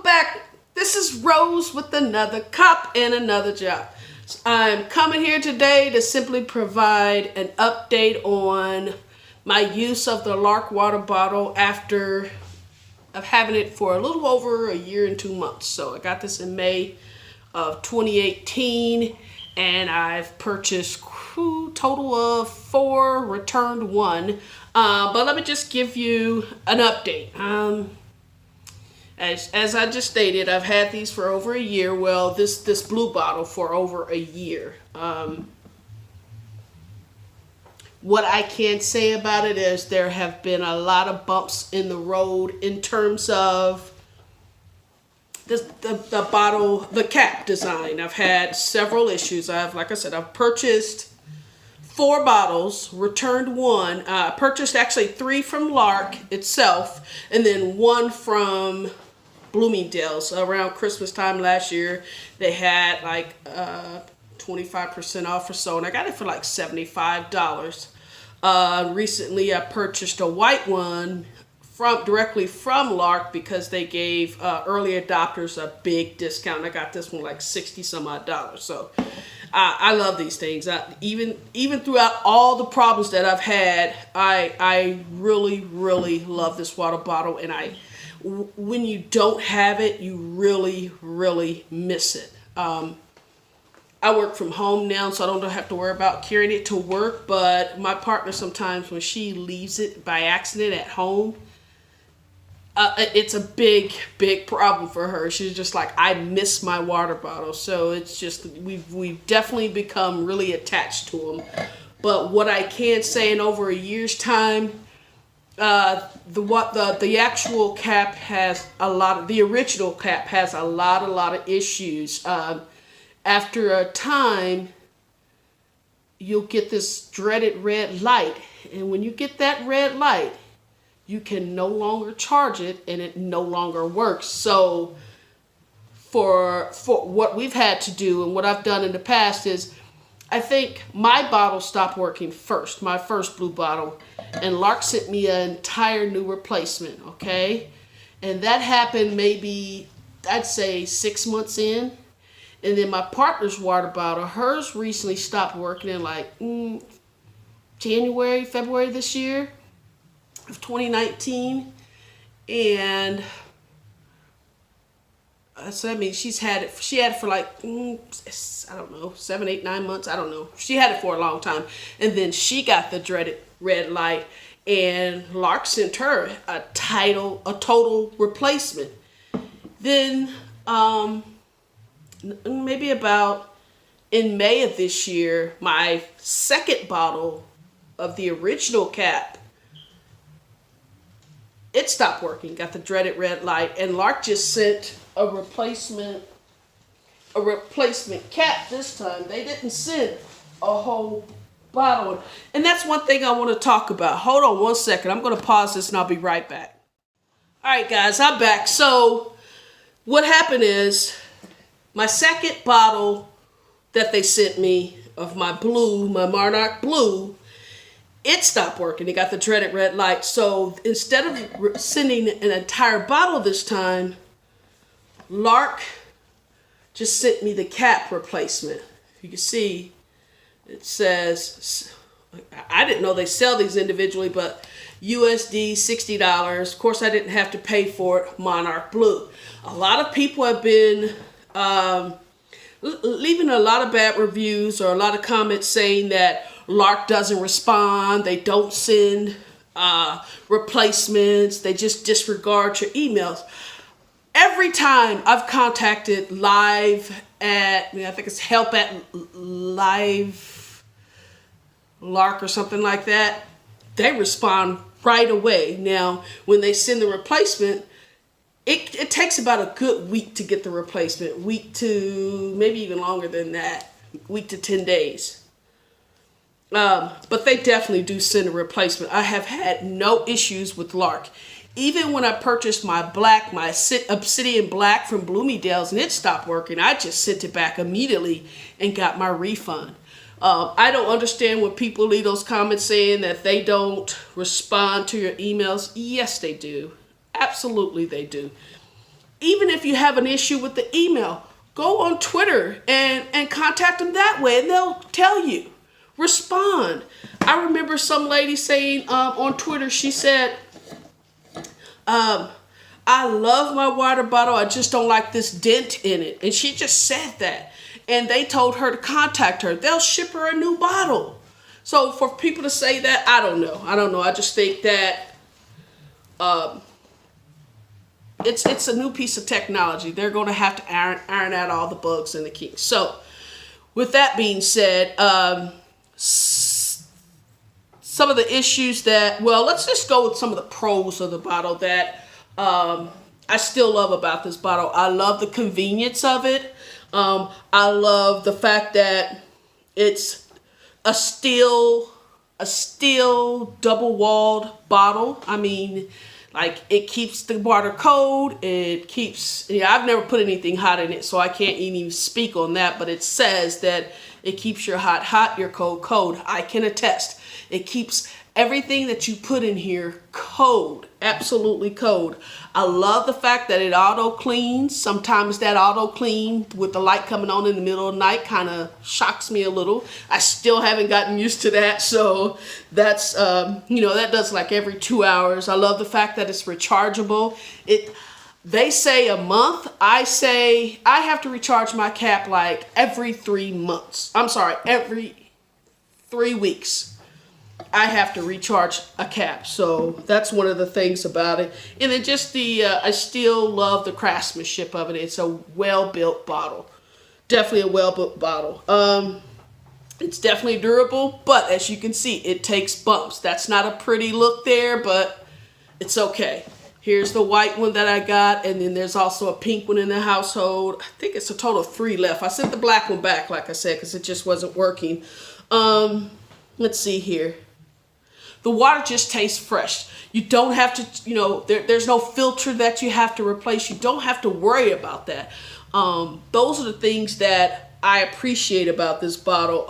back. This is Rose with another cup and another job. I'm coming here today to simply provide an update on my use of the Larq water bottle after of having it for a little over a year and 2 months. So I got this in May of 2018 and I've purchased a total of 4, returned 1. But let me just give you an update. As I just stated, I've had these for over a year. Well, this blue bottle for over a year. What I can say about it is there have been a lot of bumps in the road in terms of the bottle, the cap design. I've had several issues. Like I said, I've purchased 4 bottles, returned 1. I purchased actually 3 from Larq itself, and then 1 from Bloomingdale's. Around Christmas time last year, they had like 25% off or so, and I got it for like $75. Recently, I purchased a white one directly from Larq because they gave early adopters a big discount. I got this one like 60 some odd dollars. So I love these things. Even throughout all the problems that I've had, I really love this water bottle, and when you don't have it, you really miss it. I work from home now, so I don't have to worry about carrying it to work, but my partner sometimes, when she leaves it by accident at home, it's a big problem for her. She's just like, I miss my water bottle. So it's just, we've definitely become really attached to them. But what I can say, in over a year's time, the actual cap has the original cap has a lot of issues. After a time, you'll get this dreaded red light, and when you get that red light, you can no longer charge it, and it no longer works. So for what we've had to do, and what I've done in the past, is I think my bottle stopped working first, my first blue bottle, and Larq sent me an entire new replacement, okay? And that happened maybe, I'd say 6 months in. And then my partner's water bottle, hers recently stopped working in like January, February this year of 2019. And so I mean, she had it for like, I don't know, 7, 8, 9 months. I don't know. She had it for a long time. And then she got the dreaded red light, and Larq sent her a total replacement. Then, maybe about in May of this year, my second bottle of the original cap, it stopped working, got the dreaded red light, and Larq just sent a replacement cap this time. They didn't send a whole bottle. And that's one thing I want to talk about. Hold on one second. I'm going to pause this and I'll be right back. All right, guys, I'm back. So what happened is, my second bottle that they sent me of my Monarch Blue, it stopped working. It got the dreaded red light. So instead of sending an entire bottle this time, Larq just sent me the cap replacement. You can see it says, I didn't know they sell these individually, but USD $60. Of course, I didn't have to pay for it, Monarch Blue. A lot of people have been leaving a lot of bad reviews or a lot of comments saying that Larq doesn't respond, they don't send replacements, they just disregard your emails. Every time I've contacted Live at, I think it's help at Live Larq or something like that, they respond right away. Now, when they send the replacement, it takes about a good week to get the replacement. Week to maybe even longer than that. Week to 10 days. But they definitely do send a replacement. I have had no issues with Larq. Even when I purchased my Obsidian Black from Bloomingdale's and it stopped working, I just sent it back immediately and got my refund. I don't understand when people leave those comments saying that they don't respond to your emails. Yes, they do. Absolutely, they do. even if you have an issue with the email, go on Twitter and contact them that way, and they'll tell you. Respond. I remember some lady saying on Twitter, she said, I love my water bottle, I just don't like this dent in it. And she just said that. And they told her to contact her. They'll ship her a new bottle. So for people to say that, I don't know. I just think that it's a new piece of technology. They're going to have to iron out all the bugs and the kinks. So with that being said, some of the issues that, well, let's just go with some of the pros of the bottle that I still love about this bottle. I love the convenience of it. I love the fact that it's a steel double-walled bottle. I mean, like, it keeps the water cold. It keeps, I've never put anything hot in it, so I can't even speak on that, but it says that it keeps your hot hot, your cold cold. I can attest. It keeps everything that you put in here cold, absolutely cold. I love the fact that it auto cleans. Sometimes that auto clean with the light coming on in the middle of the night kind of shocks me a little. I still haven't gotten used to that, so that's that does like every 2 hours. I love the fact that it's rechargeable. They say a month. I say I have to recharge my cap like every 3 months. I'm sorry, every 3 weeks. I have to recharge a cap, so that's one of the things about it. And then just I still love the craftsmanship of it. It's a well-built bottle, definitely a well-built bottle. It's definitely durable, but as you can see, it takes bumps. That's not a pretty look there, but it's okay. Here's the white one that I got, and then there's also a pink one in the household. I think it's a total of 3 left. I sent the black one back, like I said, because it just wasn't working. Let's see here. The water just tastes fresh. You don't have to, there's no filter that you have to replace. You don't have to worry about that. Those are the things that I appreciate about this bottle.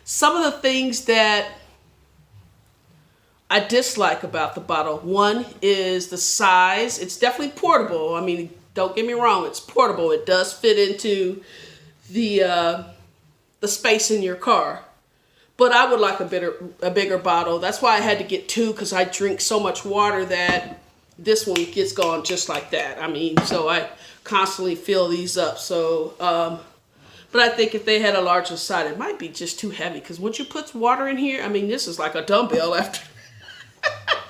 Some of the things that I dislike about the bottle. One is the size. It's definitely portable. I mean, don't get me wrong. It's portable. It does fit into the space in your car. But I would like a bigger bottle. That's why I had to get 2, because I drink so much water that this one gets gone just like that. I mean, so I constantly fill these up. So, but I think if they had a larger side, it might be just too heavy. Because once you put water in here, I mean, this is like a dumbbell after.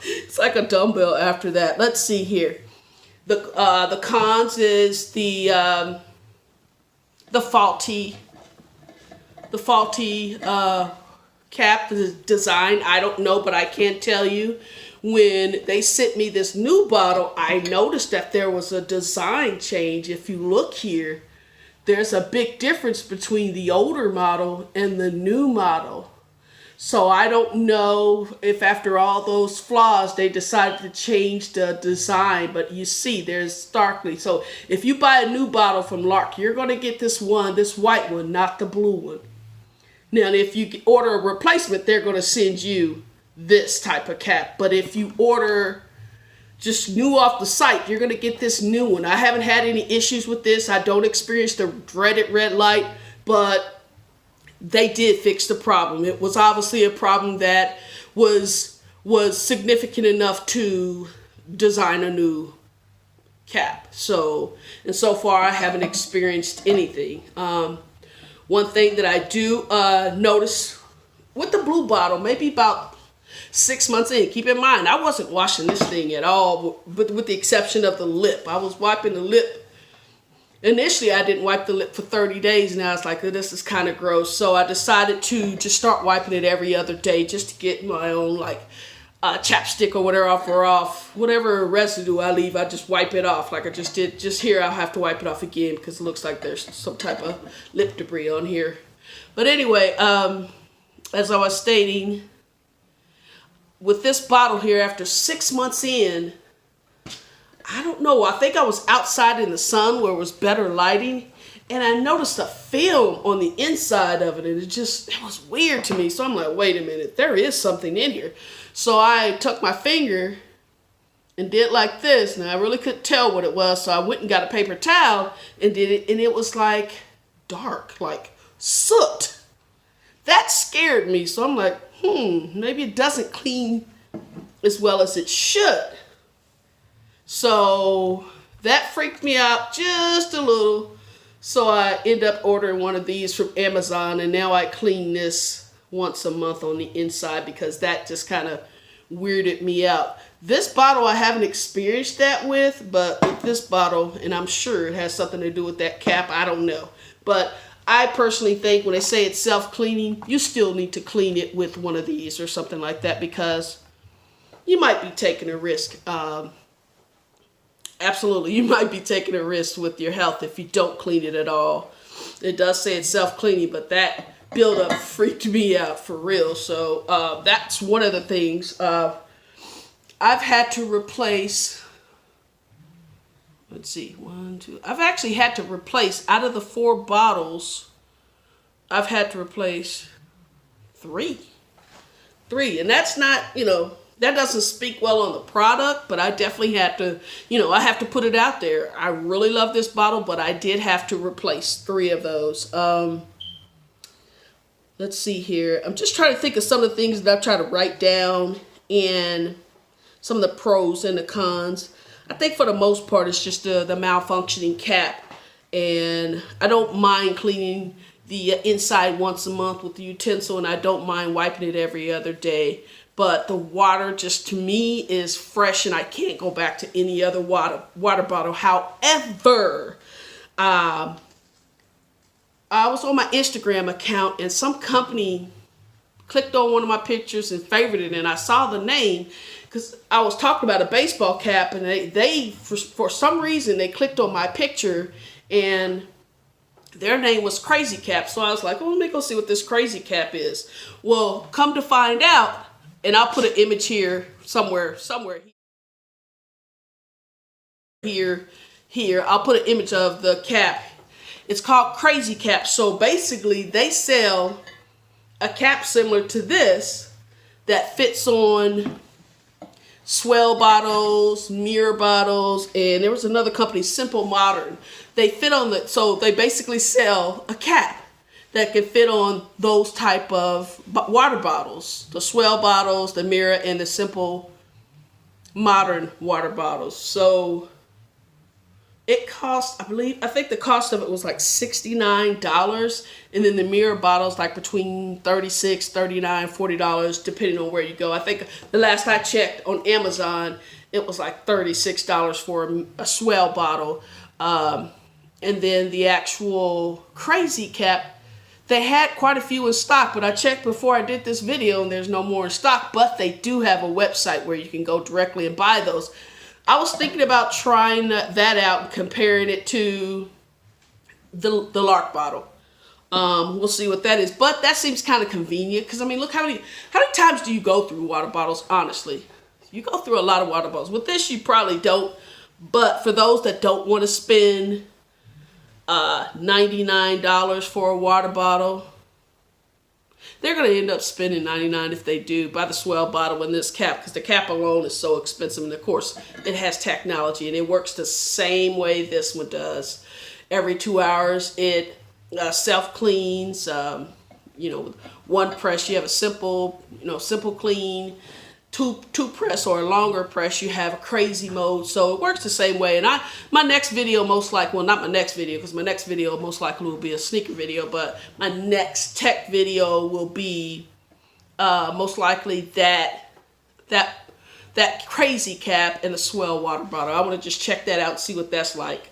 It's like a dumbbell after that. Let's see here. The cons is the faulty cap, the design. I don't know, but I can't tell you. When they sent me this new bottle, I noticed that there was a design change. If you look here, there's a big difference between the older model and the new model. So I don't know if after all those flaws, they decided to change the design, but you see there's starkly. So if you buy a new bottle from Larq, you're going to get this white one, not the blue one. Now, if you order a replacement, they're going to send you this type of cap. But if you order just new off the site, you're going to get this new one. I haven't had any issues with this. I don't experience the dreaded red light, but they did fix the problem. It was obviously a problem that was significant enough to design a new cap. So far, I haven't experienced anything. One thing that I do notice with the blue bottle, maybe about 6 months in, keep in mind, I wasn't washing this thing at all, with the exception of the lip. I was wiping the lip. Initially, I didn't wipe the lip for 30 days, and I was like, this is kind of gross. So I decided to just start wiping it every other day just to get my own, chapstick or whatever off. Whatever residue I leave, I just wipe it off like I just did. Just here, I'll have to wipe it off again because it looks like there's some type of lip debris on here. But anyway, as I was stating, with this bottle here, after 6 months in, I don't know, I think I was outside in the sun where it was better lighting, and I noticed a film on the inside of it, and it was weird to me. So I'm like, wait a minute, there is something in here. So I took my finger and did like this. Now I really couldn't tell what it was, so I went and got a paper towel and did it, and it was like dark, like soot. That scared me, so I'm like, maybe it doesn't clean as well as it should. So that freaked me out just a little. So I end up ordering one of these from Amazon, and now I clean this once a month on the inside because that just kind of weirded me out. This bottle I haven't experienced that with, but with this bottle, and I'm sure it has something to do with that cap, I don't know. But I personally think when they say it's self-cleaning, you still need to clean it with one of these or something like that, because you might be taking a risk. Absolutely, you might be taking a risk with your health if you don't clean it at all. It does say it's self-cleaning, but that buildup freaked me out for real. So that's one of the things. I've had to replace, let's see, I've actually had to replace, out of the 4 bottles, I've had to replace 3. And that's not, that doesn't speak well on the product, but I definitely had to, I have to put it out there. I really love this bottle, but I did have to replace 3 of those. Let's see here. I'm just trying to think of some of the things that I've tried to write down and some of the pros and the cons. I think for the most part, it's just the malfunctioning cap. And I don't mind cleaning the inside once a month with the utensil, and I don't mind wiping it every other day. But the water just, to me, is fresh, and I can't go back to any other water bottle. However, I was on my Instagram account, and some company clicked on one of my pictures and favorited it, and I saw the name because I was talking about a baseball cap, and they for some reason, they clicked on my picture, and their name was Crazy Cap. So I was like, oh, let me go see what this Crazy Cap is. Well, come to find out, and I'll put an image here somewhere here. I'll put an image of the cap. It's called Crazy Cap. So basically, they sell a cap similar to this that fits on swell bottles, mirror bottles, and there was another company, Simple Modern. They fit on so they basically sell a cap that can fit on those type of water bottles, the swell bottles, the mirror, and the Simple Modern water bottles. So it cost, I think the cost of it was like $69, and then the mirror bottles like between $36, $39, $40, depending on where you go. I think the last I checked on Amazon, it was like $36 for a swell bottle. And then the actual Crazy Cap, they had quite a few in stock, but I checked before I did this video, and there's no more in stock, but they do have a website where you can go directly and buy those. I was thinking about trying that out and comparing it to the Larq bottle. We'll see what that is, but that seems kind of convenient because, I mean, look how many times do you go through water bottles? Honestly, you go through a lot of water bottles. With this, you probably don't, but for those that don't want to spend $99 for a water bottle, they're going to end up spending $99 if they do buy the swell bottle and this cap, because the cap alone is so expensive. And of course, it has technology, and it works the same way this one does. Every 2 hours, it self-cleans. One press, you have a simple clean. Two press or a longer press, you have a crazy mode. So it works the same way. And my next video most likely, well, not my next video, because my next video most likely will be a sneaker video, but my next tech video will be most likely that Crazy Cap and the swell water bottle. I want to just check that out and see what that's like.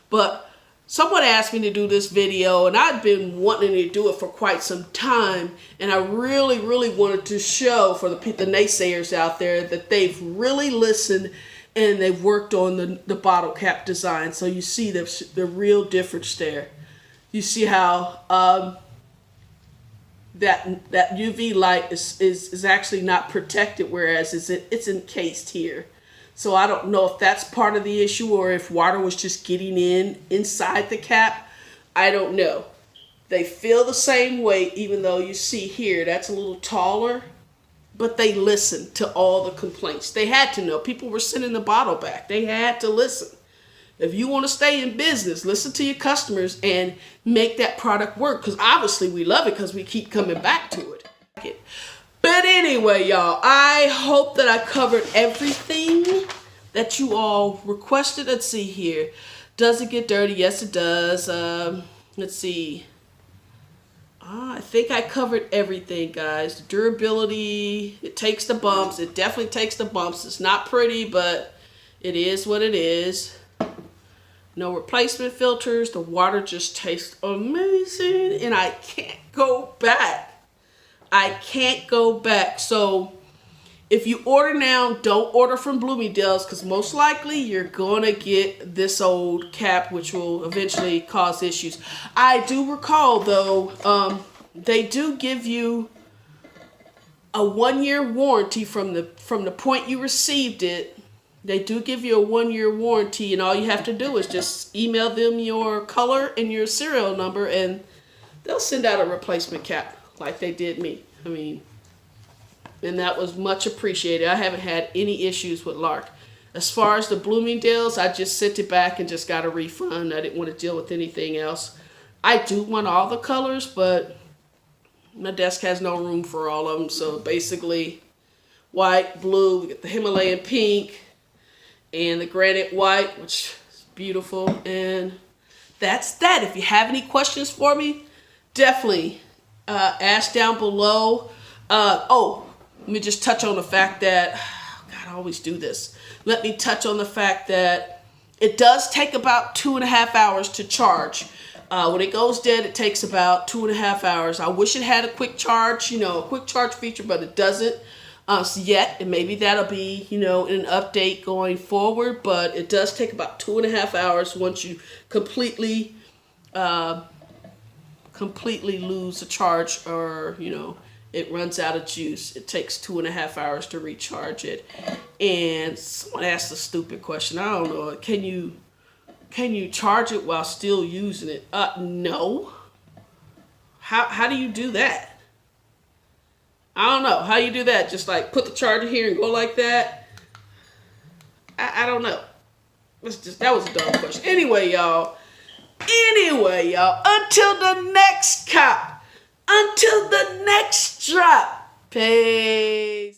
But someone asked me to do this video, and I've been wanting to do it for quite some time, and I really, really wanted to show for the naysayers out there that they've really listened and they've worked on the bottle cap design. So you see the real difference there. You see how that UV light is actually not protected, whereas it's encased here. So I don't know if that's part of the issue or if water was just getting inside the cap. I don't know. They feel the same way, even though you see here, that's a little taller but they listened to all the complaints. They had to know. People were sending the bottle back. They had to listen. If you want to stay in business, listen to your customers and make that product work. Because obviously we love it because we keep coming back to it. But anyway, y'all, I hope that I covered everything that you all requested. Let's see here. Does it get dirty? Yes, it does. Let's see. I think I covered everything, guys. The durability, it takes the bumps. It definitely takes the bumps. It's not pretty, but it is what it is. No replacement filters. The water just tastes amazing, and I can't go back. I can't go back. So if you order now, don't order from Bloomingdale's because most likely you're going to get this old cap, which will eventually cause issues. I do recall, though, they do give you a 1-year warranty from the point you received it. They do give you a 1-year warranty, and all you have to do is just email them your color and your serial number, and they'll send out a replacement cap like they did me. I mean, and that was much appreciated. I haven't had any issues with Larq. As far as the Bloomingdale's, I just sent it back and just got a refund. I didn't want to deal with anything else. I do want all the colors, but my desk has no room for all of them. So basically, white, blue, we get the Himalayan pink, and the granite white, which is beautiful. And that's that. If you have any questions for me, definitely ask down below. Let me just touch on the fact that, God, I always do this. Let me touch on the fact that it does take about 2.5 hours to charge. When it goes dead, it takes about 2.5 hours. I wish it had a quick charge, a quick charge feature, but it doesn't yet. And maybe that'll be, in an update going forward. But it does take about 2.5 hours once you completely lose the charge, or, it runs out of juice. It takes 2.5 hours to recharge it. And someone asked a stupid question. I don't know. Can you charge it while still using it? No. How do you do that? I don't know. How you do that? Just like put the charger here and go like that? I don't know. That was a dumb question. Anyway, y'all. Until the next cop. Until the next drop. Peace.